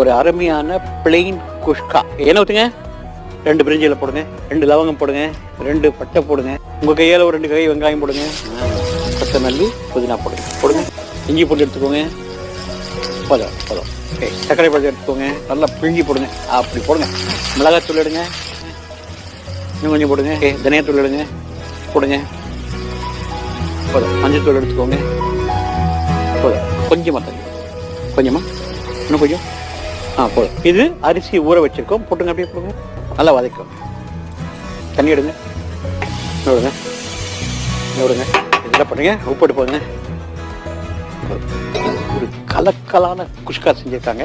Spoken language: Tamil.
ஒரு அருமையான பிளெயின் குஷ்கா. என்ன ஊற்றுங்க, 2 பிரிஞ்சில போடுங்க, 2 லவங்கம் போடுங்க, 2 பட்டை போடுங்க, உங்கள் கையால் ஒரு 2 கை வெங்காயம் போடுங்க, கொத்தமல்லி புதினா போடுங்க, இஞ்சி போட்டு எடுத்துக்கோங்க. போதும். சர்க்கரை பழம் எடுத்துக்கோங்க, நல்லா பிழிஞ்சி போடுங்க. அப்படி போடுங்க. மிளகாய் தூள் எடுங்க, இன்னும் கொஞ்சம் போடுங்க. தனியாத்தூள் எடுங்க, போடுங்க. போதும். மஞ்சள் தூள் எடுத்துக்கோங்க. போதும். கொஞ்சமாக தண்ணி, கொஞ்சமாக, இன்னும் கொஞ்சம். போதும். இது அரிசி ஊற வச்சிருக்கோம், போட்டுங்க. அப்படியே போடுங்க, நல்லா வதக்கும். தண்ணி எடுங்க, விடுங்க. இதெல்லாம் பண்ணுங்க. உப்பு போட்டு போடுங்க. ஒரு கலக்கலான குஷ்கா செஞ்சுருக்காங்க.